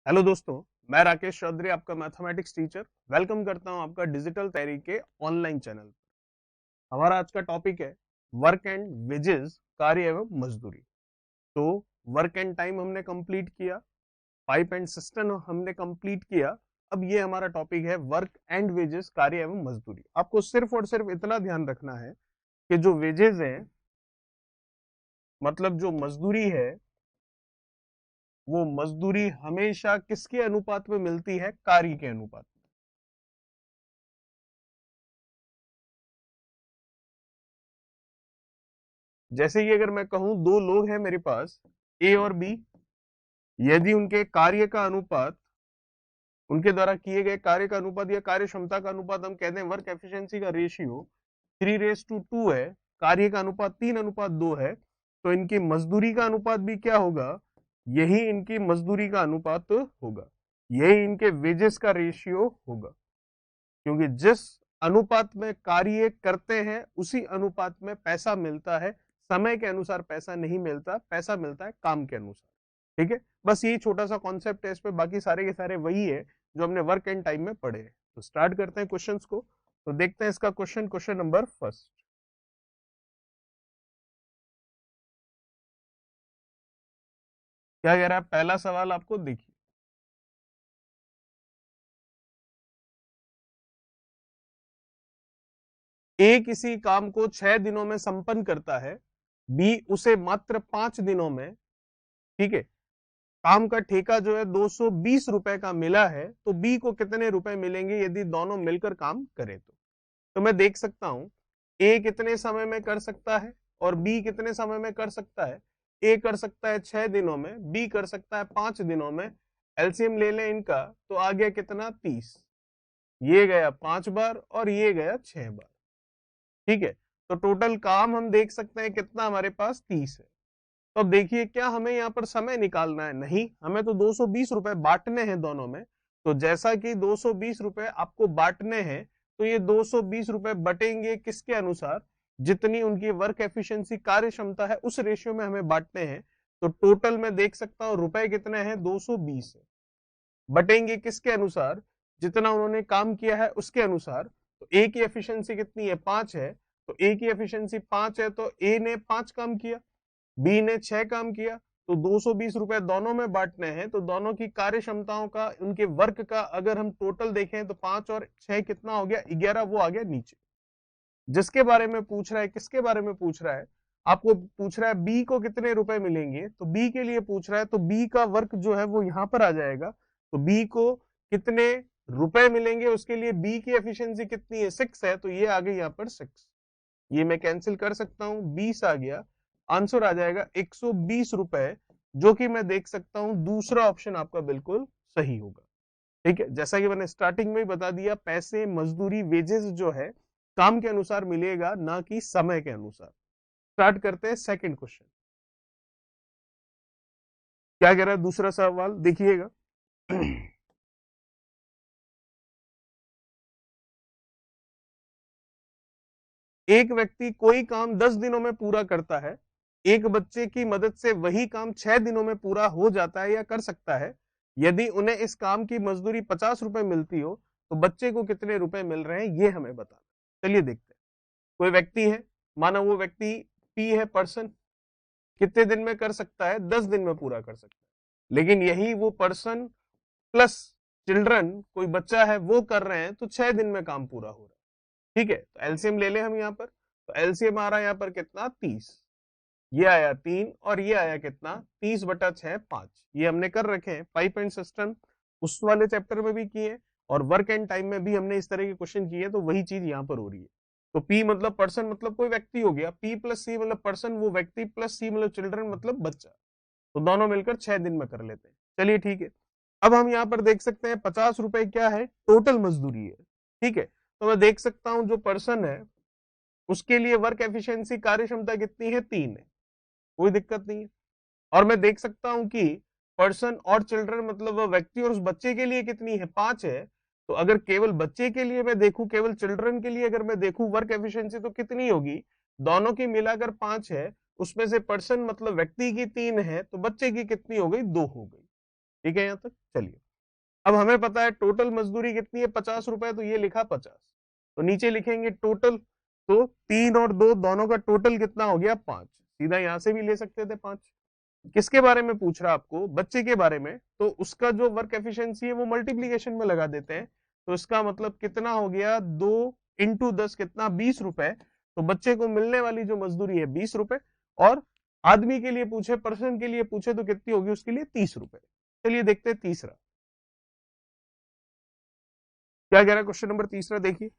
Hello दोस्तों, मैं राकेश चौधरी, आपका मैथमेटिक्स टीचर। वेलकम करता हूं आपका डिजिटल तैयारी के ऑनलाइन चैनल। हमारा आज का टॉपिक है वर्क एंड वेजेस, कार्य एवं मजदूरी। तो वर्क एंड टाइम हमने कंप्लीट किया, पाइप एंड सिस्टम हमने कंप्लीट किया। अब ये हमारा टॉपिक है वर्क एंड वेजेस, कार्य एवं मजदूरी। आपको सिर्फ और सिर्फ इतना ध्यान रखना है कि जो वेजेस है, मतलब जो मजदूरी है, वो मजदूरी हमेशा किसके अनुपात में मिलती है? कार्य के अनुपात में। जैसे कि अगर मैं कहूं दो लोग हैं मेरे पास, ए और बी, यदि उनके कार्य का अनुपात, उनके द्वारा किए गए कार्य का अनुपात या कार्य क्षमता का अनुपात, हम कहते हैं वर्क एफिशिएंसी का रेशियो 3:2 है, कार्य का अनुपात 3:2 है, तो इनकी मजदूरी का अनुपात भी क्या होगा? यही इनकी मजदूरी का अनुपात होगा, यही इनके वेजेस का रेशियो होगा। क्योंकि जिस अनुपात में कार्य करते हैं उसी अनुपात में पैसा मिलता है। समय के अनुसार पैसा नहीं मिलता, पैसा मिलता है काम के अनुसार। ठीक है, बस यही छोटा सा कॉन्सेप्ट है इस पे, बाकी सारे के सारे वही है जो हमने वर्क एंड टाइम में पढ़े हैं। तो स्टार्ट करते हैं क्वेश्चंस को। तो देखते हैं इसका क्वेश्चन नंबर फर्स्ट। क्या कह रहा है पहला सवाल? आपको देखिए, ए किसी काम को 6 दिनों में संपन्न करता है, बी उसे मात्र 5 दिनों में, ठीक है, काम का ठेका जो है 220 रुपए का मिला है, तो बी को कितने रुपए मिलेंगे यदि दोनों मिलकर काम करें? तो मैं देख सकता हूं ए कितने समय में कर सकता है और बी कितने समय में कर सकता है। ए कर सकता है 6 दिनों में, बी कर सकता है 5 दिनों में। एलसीएम ले लें इनका, तो आ गया कितना? 30। ये गया 5 बार और ये गया 6 बार। ठीक है, तो टोटल काम हम देख सकते हैं कितना हमारे पास? 30 है। तो अब देखिए, क्या हमें यहाँ पर समय निकालना है? नहीं, हमें तो 220 रुपए बांटने हैं दोनों में। तो जैसा कि 220 रुपए आपको बांटने हैं, तो ये 220 रुपए बटेंगे किसके अनुसार? जितनी उनकी वर्क एफिशिएंसी, कार्य क्षमता है, उस रेशियो में हमें बांटने हैं। तो टोटल में देख सकता हूं रुपए कितने हैं? 220 है। बटेंगे किसके अनुसार? जितना उन्होंने काम किया है उसके अनुसार। तो ए की एफिशिएंसी कितनी है? 5 है। तो ए की एफिशिएंसी 5 है, तो ए ने 5 काम किया, बी ने 6 काम किया। तो 220 रुपए दोनों में बांटने हैं, तो दोनों की कार्य क्षमताओं का, उनके वर्क का अगर हम टोटल देखें तो 5 और 6 कितना हो गया? 11, वो आ गया नीचे। जिसके बारे में पूछ रहा है, किसके बारे में पूछ रहा है? आपको पूछ रहा है बी को कितने रुपए मिलेंगे, तो बी के लिए पूछ रहा है, तो बी का वर्क जो है वो यहां पर आ जाएगा। तो बी को कितने रुपए मिलेंगे, उसके लिए बी की एफिशिएंसी कितनी है? 6 है, तो ये आ गई यहाँ पर 6। ये मैं कैंसिल कर सकता हूं, 20 आ गया, आंसर आ जाएगा 120 रुपए, जो कि मैं देख सकता हूं दूसरा ऑप्शन आपका बिल्कुल सही होगा। ठीक है, जैसा कि मैंने स्टार्टिंग में ही बता दिया, पैसे, मजदूरी, वेजेस जो है काम के अनुसार मिलेगा, ना कि समय के अनुसार। स्टार्ट करते हैं सेकंड क्वेश्चन। क्या कह रहा है दूसरा सवाल? देखिएगा। एक व्यक्ति कोई काम 10 दिनों में पूरा करता है, एक बच्चे की मदद से वही काम 6 दिनों में पूरा हो जाता है या कर सकता है। यदि उन्हें इस काम की मजदूरी 50 रुपए मिलती हो, तो बच्चे को कितने रुपए मिल रहे हैं, ये हमें बताना। चलिए देखते हैं। कोई व्यक्ति है, माना वो व्यक्ति पी है, पर्सन, कितने दिन में कर सकता है? 10 दिन में पूरा कर सकता है। लेकिन यही वो पर्सन प्लस चिल्ड्रन, कोई बच्चा है, वो कर रहे हैं, तो 6 दिन में काम पूरा हो रहा है। ठीक है, तो एलसीएम ले लें हम यहाँ पर। तो एलसीएम आ रहा है यहाँ पर कितना? 30। ये आया 3 और ये आया कितना? 30/6, 5। ये हमने कर रखे हैं। पाइप एंड सिस्टम उस वाले चैप्टर में भी किए, और वर्क एंड टाइम में भी हमने इस तरह के क्वेश्चन किए, तो वही चीज यहाँ पर हो रही है। तो पी मतलब पर्सन, मतलब कोई व्यक्ति हो गया, पी प्लस सी मतलब पर्सन, वो व्यक्ति, प्लस सी मतलब चिल्ड्रन, मतलब बच्चा। तो दोनों मिलकर 6 दिन में कर लेते हैं। चलिए ठीक है, अब हम यहाँ पर देख सकते हैं 50 रुपए क्या है? टोटल मजदूरी है। ठीक है, तो मैं देख सकता हूं जो पर्सन है उसके लिए वर्क एफिशिएंसी, कार्य क्षमता कितनी है? 3 है, कोई दिक्कत नहीं है। और मैं देख सकता हूं कि पर्सन और चिल्ड्रन, मतलब वह व्यक्ति और उस बच्चे के लिए कितनी है? 5 है। तो अगर केवल बच्चे के लिए मैं देखूं, केवल चिल्ड्रन के लिए अगर मैं देखूं वर्क एफिशिएंसी, तो कितनी होगी? दोनों की मिलाकर 5 है, उसमें से पर्सन मतलब व्यक्ति की 3 है, तो बच्चे की कितनी हो गई? 2 हो गई। ठीक है यहाँ तक। चलिए अब हमें पता है टोटल मजदूरी कितनी है 50 रुपए, तो ये लिखा 50, तो नीचे लिखेंगे टोटल, तो 3 और 2 दोनों का टोटल कितना हो गया 5, सीधा यहां से भी ले सकते थे 5। किसके बारे में पूछ रहा आपको, बच्चे के बारे में, तो उसका जो वर्क एफिशिएंसी है वो मल्टीप्लीकेशन में लगा देते हैं, तो इसका मतलब कितना हो गया 2 इंटू 10 कितना 20 रुपए, तो बच्चे को मिलने वाली जो मजदूरी है 20 रुपए, और आदमी के लिए पूछे, पर्सन के लिए पूछे तो कितनी होगी उसके लिए 30 रुपए। चलिए देखते हैं तीसरा क्या कह रहा है, क्वेश्चन नंबर तीसरा देखिए।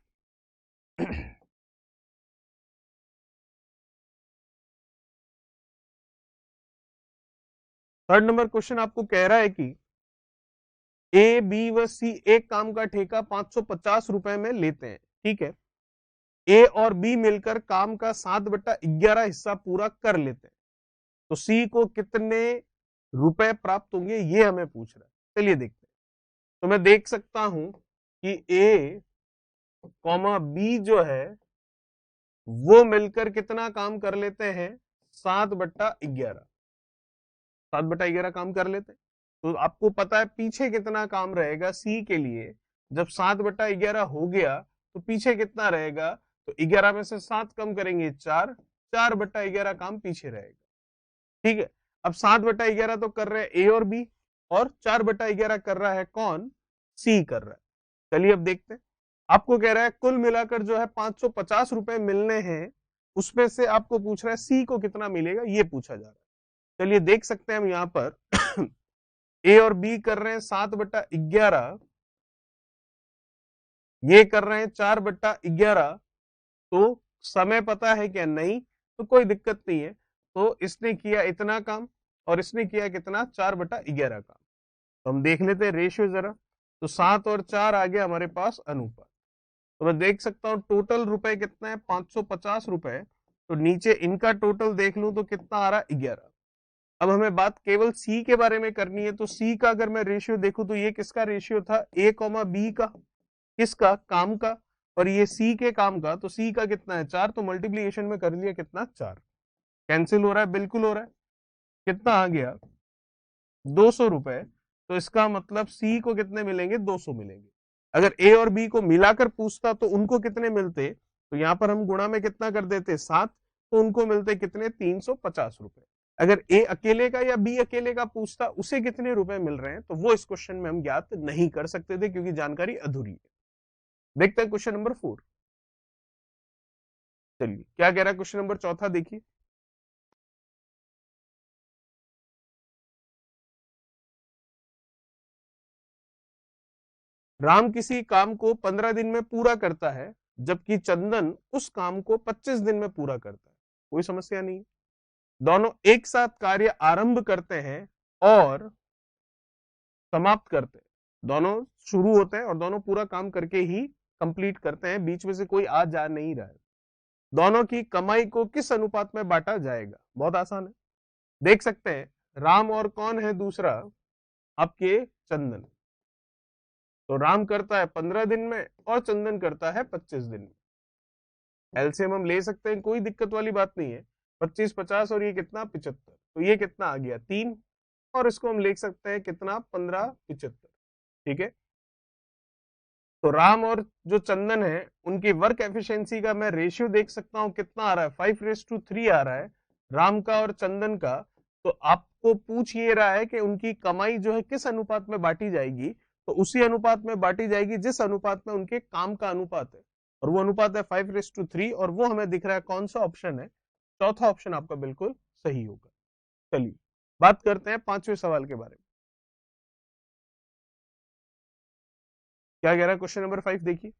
थर्ड नंबर क्वेश्चन आपको कह रहा है कि ए बी व सी एक काम का ठेका 550 रुपए में लेते हैं, ठीक है। ए और बी मिलकर काम का 7/11 हिस्सा पूरा कर लेते हैं, तो सी को कितने रुपए प्राप्त होंगे ये हमें पूछ रहा है। चलिए देखते हैं। तो मैं देख सकता हूं कि ए कॉमा बी जो है वो मिलकर कितना काम कर लेते हैं 7/11, 7/11 काम कर लेते हैं। तो आपको पता है पीछे कितना काम रहेगा सी के लिए, जब 7/11 हो गया तो पीछे कितना रहेगा, तो 11 में से 7 कम करेंगे 4, 4/11 काम पीछे रहेगा, ठीक है। अब 7/11 तो कर रहे हैं ए और बी, और 4/11 कर रहा है कौन, सी कर रहा है। चलिए अब देखते हैं। आपको कह रहा है कुल मिलाकर जो है 550 रुपए मिलने हैं, उसमें से आपको पूछ रहा है सी को कितना मिलेगा ये पूछा जा रहा है। चलिए देख सकते हैं हम यहाँ पर ए और बी कर रहे हैं 7/11, ये कर रहे हैं 4/11, तो समय पता है क्या, नहीं, तो कोई दिक्कत नहीं है। तो इसने किया इतना काम और इसने किया कितना 4/11 काम। तो हम देख लेते हैं रेशियो जरा, तो 7 और 4 आ गया हमारे पास अनुपात। तो मैं देख सकता हूँ टोटल रुपए कितना है 550 रुपए, तो नीचे इनका टोटल देख लूं तो कितना आ रहा है 11। अब हमें बात केवल सी के बारे में करनी है, तो सी का अगर मैं रेशियो देखूं तो ये किसका रेशियो था, ए कॉमा बी का, किसका, काम का, और ये सी के काम का, तो सी का कितना है 4, तो मल्टीप्लीकेशन में कर लिया कितना 4, कैंसिल हो रहा है, बिल्कुल हो रहा है, कितना आ गया 200 रुपए। तो इसका मतलब सी को कितने मिलेंगे 200 मिलेंगे। अगर ए और बी को मिलाकर पूछता तो उनको कितने मिलते, तो यहां पर हम गुणा में कितना कर देते 7, तो उनको मिलते कितने 350 रुपए। अगर ए अकेले का या बी अकेले का पूछता उसे कितने रुपए मिल रहे हैं, तो वो इस क्वेश्चन में हम ज्ञात नहीं कर सकते थे क्योंकि जानकारी अधूरी है। देखते हैं क्वेश्चन नंबर 4। चलिए क्या कह रहा है क्वेश्चन नंबर चौथा देखिए। राम किसी काम को 15 दिन में पूरा करता है, जबकि चंदन उस काम को 25 दिन में पूरा करता है। कोई समस्या नहीं, दोनों एक साथ कार्य आरंभ करते हैं और समाप्त करते हैं, दोनों शुरू होते हैं और दोनों पूरा काम करके ही कंप्लीट करते हैं, बीच में से कोई आ जा नहीं रहा है। दोनों की कमाई को किस अनुपात में बांटा जाएगा, बहुत आसान है। देख सकते हैं राम और कौन है दूसरा, आपके चंदन। तो राम करता है 15 दिन में और चंदन करता है 25 दिन में। एलसीएम हम ले सकते हैं, कोई दिक्कत वाली बात नहीं है। 25 50 और ये कितना 75, तो ये कितना आ गया 3, और इसको हम लिख सकते हैं कितना 15 75, ठीक है। तो राम और जो चंदन है उनकी वर्क एफिशिएंसी का मैं रेशियो देख सकता हूं कितना आ रहा है 5:3 आ रहा है राम का और चंदन का। तो आपको पूछ ये रहा है कि उनकी कमाई जो है किस अनुपात में बांटी जाएगी, तो उसी अनुपात में बांटी जाएगी जिस अनुपात में उनके काम का अनुपात है, और वो अनुपात है 5:3, और वो हमें दिख रहा है कौन सा ऑप्शन है, चौथा ऑप्शन आपका बिल्कुल सही होगा। चलिए बात करते हैं 5वें सवाल के बारे में। क्या कह रहा है क्वेश्चन नंबर 5 देखिए।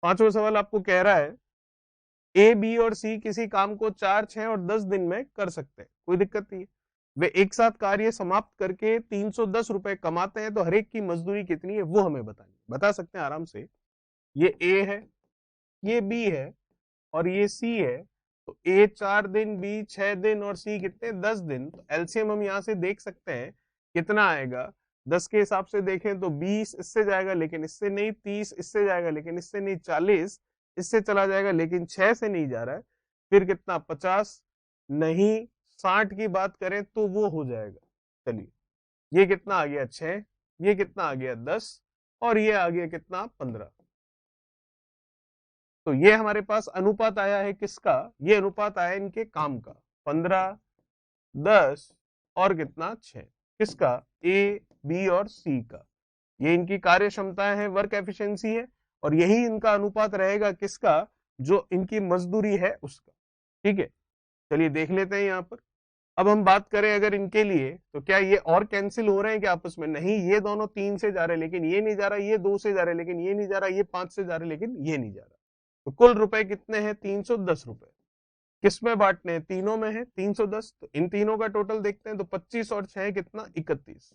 5वां सवाल आपको कह रहा है ए बी और सी किसी काम को 4 6 और 10 दिन में कर सकते हैं, कोई दिक्कत नहीं है। वे एक साथ कार्य समाप्त करके 310 रुपए कमाते हैं, तो हर एक की मजदूरी कितनी है वो हमें बतानी, बता सकते हैं आराम से। ये ए है, ये बी है, और ये सी है। तो ए 4 दिन, बी 6 दिन, और सी कितने 10 दिन। तो एलसीएम हम यहाँ से देख सकते हैं कितना आएगा, 10 के हिसाब से देखें तो 20 इससे जाएगा लेकिन इससे नहीं, 30 इससे जाएगा लेकिन इससे नहीं, 40, इससे चला जाएगा, लेकिन 6 से नहीं जा रहा है। फिर कितना 50, नहीं 60 की बात करें तो वो हो जाएगा। चलिए ये कितना आ गया 6, ये कितना आ गया 10, और ये आ गया कितना 15। तो ये हमारे पास अनुपात आया है किसका, ये अनुपात आया इनके काम का, 15, 10 और कितना 6, किसका, ए बी और सी का। ये इनकी कार्य क्षमताएं हैं, वर्क एफिशिएंसी है, और यही इनका अनुपात रहेगा किसका, जो इनकी मजदूरी है उसका। ठीक है, चलिए देख लेते हैं यहाँ पर। अब हम बात करें अगर इनके लिए, तो क्या ये और कैंसिल हो रहे हैं क्या आपस में, नहीं, ये दोनों 3 से जा रहे हैं लेकिन ये नहीं जा रहा, ये 2 से जा रहे हैं लेकिन ये नहीं जा रहा, ये 5 से जा रहे हैं लेकिन ये नहीं जा रहा। तो कुल रुपए कितने हैं, 310 रुपए। किस में बांटने हैं, तीनों में है 310, तो इन तीनों का टोटल देखते हैं, तो 25 और 6 कितना 31।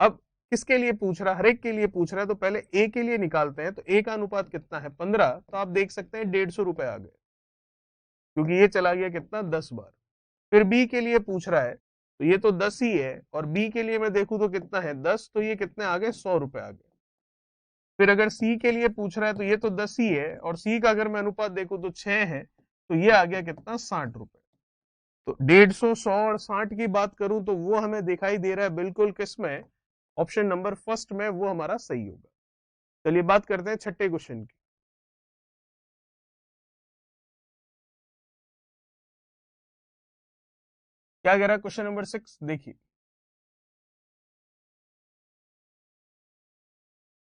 अब किसके लिए पूछ रहा है, हर एक के लिए पूछ रहा है, तो पहले ए के लिए निकालते हैं। तो ए का अनुपात कितना है 15, तो आप देख सकते हैं 150 रुपए आ गए, क्योंकि ये चला गया कितना 10 बार। फिर बी के लिए पूछ रहा है, तो ये तो 10 ही है, और बी के लिए मैं देखूं तो कितना है 10, तो ये कितने आ गए 100 रुपए आ गए। फिर अगर सी के लिए पूछ रहा है, तो ये तो 10 ही है, और सी का अगर मैं अनुपात देखूं तो 6 है, तो ये आ गया कितना 60 रुपए। तो 150, 100 और 60 की बात करूं तो वो हमें दिखाई दे रहा है बिल्कुल किसमें, ऑप्शन नंबर फर्स्ट में, वो हमारा सही होगा। चलिए बात करते हैं छठे क्वेश्चन की। क्या कह रहा है क्वेश्चन नंबर 6, देखिए।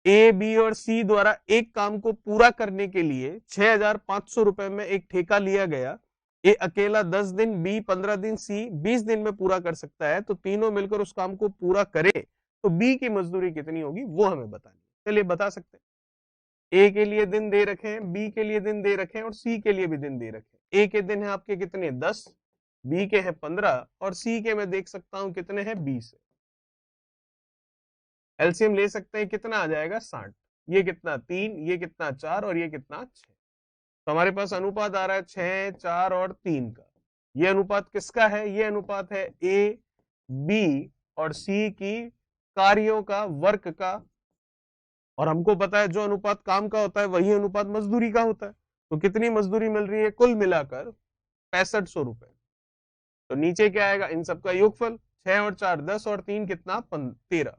ए बी और सी द्वारा एक काम को पूरा करने के लिए 6,500 रुपए में एक ठेका लिया गया। ए अकेला 10 दिन, बी 15 दिन, सी 20 दिन में पूरा कर सकता है, तो तीनों मिलकर उस काम को पूरा करे तो बी की मजदूरी कितनी होगी, वो हमें बतानी। चलिए बता सकते हैं। ए के लिए दिन दे रखे हैं, बी के लिए दिन दे रखे हैं, और सी के लिए भी दिन दे रखे हैं। ए के दिन है आपके कितने 10, बी के हैं 15, और सी के मैं देख सकता हूं कितने हैं 20। एलसीएम ले सकते हैं, कितना आ जाएगा 60। ये कितना 3, ये कितना 4, और ये कितना 6। तो हमारे पास अनुपात आ रहा है 6, 4 और 3 का। ये अनुपात किसका है, ये अनुपात है ए बी और सी की कार्यों का, वर्क का। और हमको पता है जो अनुपात काम का होता है वही अनुपात मजदूरी का होता है। तो कितनी मजदूरी मिल रही है कुल मिलाकर 6500 रुपए। तो नीचे क्या आएगा, इन सबका योगफल, 6 और 4 10, और 3 कितना 13।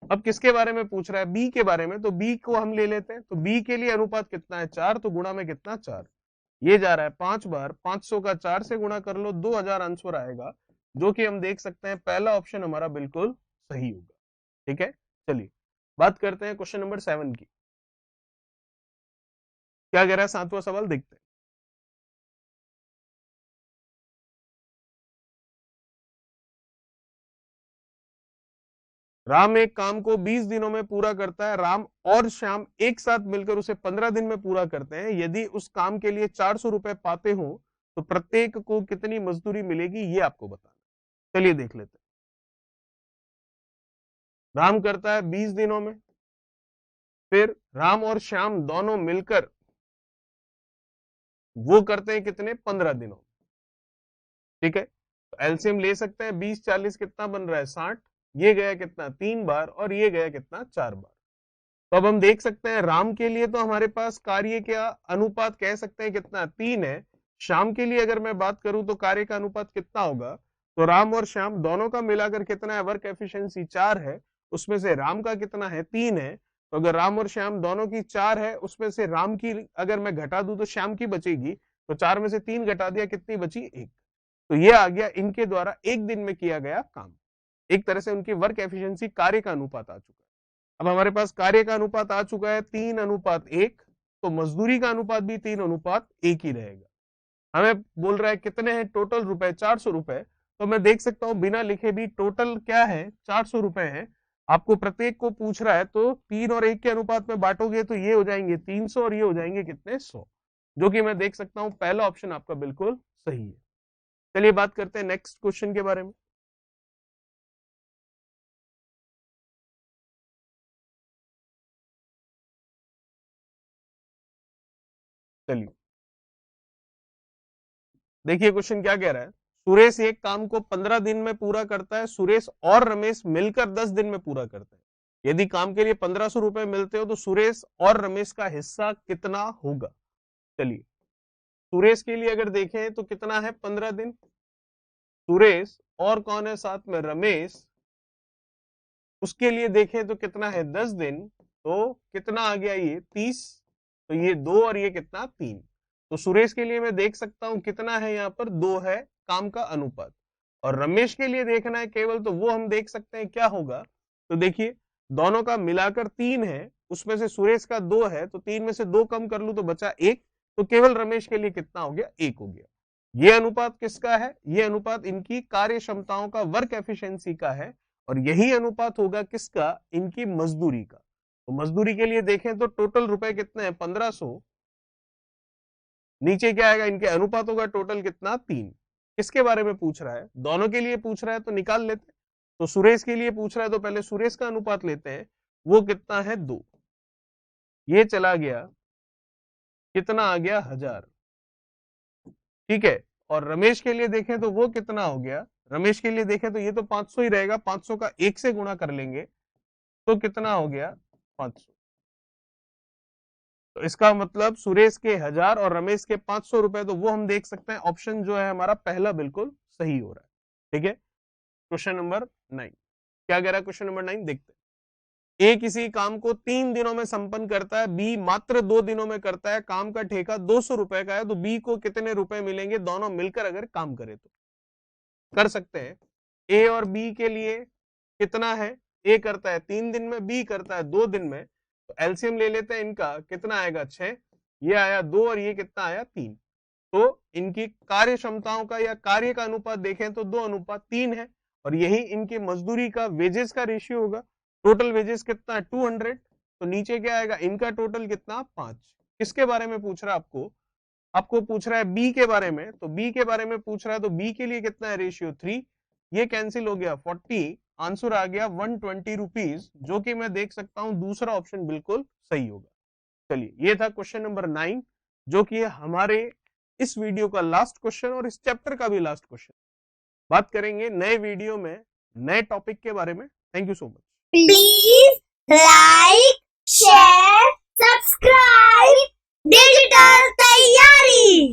अब किसके बारे में पूछ रहा है, बी के बारे में, तो बी को हम ले लेते हैं। तो बी के लिए अनुपात कितना है 4, तो गुणा में कितना 4, ये जा रहा है 5 बार, 500 का 4 से गुणा कर लो, 2000 आंसर आएगा, जो कि हम देख सकते हैं पहला ऑप्शन हमारा बिल्कुल सही होगा। ठीक है, चलिए बात करते हैं क्वेश्चन नंबर 7 की। क्या कह रहा है सातवां सवाल, देखते हैं। राम एक काम को 20 दिनों में पूरा करता है, राम और श्याम एक साथ मिलकर उसे 15 दिन में पूरा करते हैं। यदि उस काम के लिए 400 रुपए पाते हो तो प्रत्येक को कितनी मजदूरी मिलेगी, ये आपको बताना। चलिए देख लेते हैं। राम करता है 20 दिनों में, फिर राम और श्याम दोनों मिलकर वो करते हैं कितने 15 दिनों। ठीक है, तो एलसीएम ले सकते हैं, 20 40 कितना बन रहा है 60, ये गया कितना 3 बार, और ये गया कितना 4 बार। तो अब हम देख सकते हैं राम के लिए तो हमारे पास कार्य का अनुपात कह सकते हैं कितना 3 है। श्याम के लिए अगर मैं बात करूं तो कार्य का अनुपात कितना होगा, तो राम और श्याम दोनों का मिलाकर कितना है, वर्क एफिशिएंसी 4 है, उसमें से राम का कितना है 3 है। तो अगर राम और श्याम दोनों की 4 है, उसमें से राम की अगर मैं घटा दूं तो श्याम की बचेगी, तो 4 में से 3 घटा दिया, कितनी बची 1। तो ये आ गया इनके द्वारा एक दिन में किया गया काम। एक तरह से उनकी वर्क एफिशिएंसी, कार्य का अनुपात आ चुका है। अब हमारे पास कार्य का अनुपात आ चुका है 3:1, तो मजदूरी का अनुपात भी 3:1 ही रहेगा। हमें बोल रहा है कितने हैं टोटल रुपए 400 रुपए, तो मैं देख सकता हूं बिना लिखे भी टोटल क्या है 400 रुपए है। आपको प्रत्येक को पूछ रहा है, तो 3 और 1 के अनुपात में बांटोगे तो ये हो जाएंगे 300, और ये हो जाएंगे कितने 100, जो कि मैं देख सकता हूं पहला ऑप्शन आपका बिल्कुल सही है। चलिए बात करते हैं नेक्स्ट क्वेश्चन के बारे में। चलिए देखिए क्वेश्चन क्या कह रहा है। सुरेश एक काम को 15 दिन में पूरा करता है, सुरेश और रमेश मिलकर 10 दिन में पूरा करते हैं। यदि काम के लिए 1500 रुपए मिलते हो तो सुरेश और रमेश का हिस्सा कितना होगा। चलिए सुरेश के लिए अगर देखें तो कितना है 15 दिन, सुरेश और कौन है साथ में रमेश, उसके लिए देखें तो कितना है 10 दिन, तो कितना आ गया ये 30, तो ये 2 और ये कितना 3, तो सुरेश के लिए मैं देख सकता हूं कितना है यहाँ पर 2 है काम का अनुपात, और रमेश के लिए देखना है केवल, तो वो हम देख सकते हैं क्या होगा। तो देखिए दोनों का मिलाकर 3 है, उसमें से सुरेश का 2 है, तो 3 में से 2 कम कर लूं तो बचा 1, तो केवल रमेश के लिए कितना हो गया 1 हो गया। ये अनुपात किसका है, ये अनुपात इनकी कार्य क्षमताओं का, वर्क एफिशिएंसी का है, और यही अनुपात होगा किसका, इनकी मजदूरी का। तो मजदूरी के लिए देखें तो टोटल रुपए कितने हैं 1500, नीचे क्या आएगा इनके अनुपातों का टोटल कितना 3। किसके बारे में पूछ रहा है, दोनों के लिए पूछ रहा है तो निकाल लेते हैं। तो सुरेश के लिए पूछ रहा है तो पहले सुरेश का अनुपात लेते हैं, वो कितना है 2, ये चला गया, कितना आ गया 1000, ठीक है। और रमेश के लिए देखें तो वो कितना हो गया, रमेश के लिए देखें तो ये तो 500 ही रहेगा, 500 का 1 से गुणा कर लेंगे तो कितना हो गया 500। तो इसका मतलब सुरेश के 1000 और रमेश के 500 रुपए, तो वो हम देख सकते हैं ऑप्शन जो है हमारा पहला बिल्कुल सही हो रहा है, ठीक है। क्वेश्चन नंबर 9 क्या कह रहा है, क्वेश्चन नंबर 9 देखते हैं। ए किसी काम को 3 दिनों में संपन्न करता है, बी मात्र 2 दिनों में करता है, काम का ठेका 200 रुपए का है, तो बी को कितने रुपए मिलेंगे दोनों मिलकर अगर काम करे तो। कर सकते हैं, ए और बी के लिए कितना है, ए करता है 3 दिन में, बी करता है 2 दिन में, तो एलसीएम ले लेते हैं इनका, कितना आएगा 6, ये आया 2 और ये कितना आया 3, तो इनकी कार्य क्षमताओं का या कार्य का अनुपात देखें तो 2:3 है, और यही इनकी मजदूरी का वेजेस का रेशियो होगा। टोटल वेजेस कितना है 200, तो नीचे क्या आएगा इनका टोटल कितना 5। किसके बारे में पूछ रहा है आपको, आपको पूछ रहा है बी के बारे में, तो बी के बारे में पूछ रहा है, तो बी के लिए कितना है रेशियो 3, ये कैंसिल हो गया 40, आंसर आ गया 120 रुपीज, जो कि मैं देख सकता हूं दूसरा ऑप्शन बिल्कुल सही होगा। चलिए ये था क्वेश्चन नंबर 9, जो कि हमारे इस वीडियो का लास्ट क्वेश्चन और इस चैप्टर का भी लास्ट क्वेश्चन। बात करेंगे नए वीडियो में नए टॉपिक के बारे में। Thank you so much. Please like, share, subscribe digital तैयारी।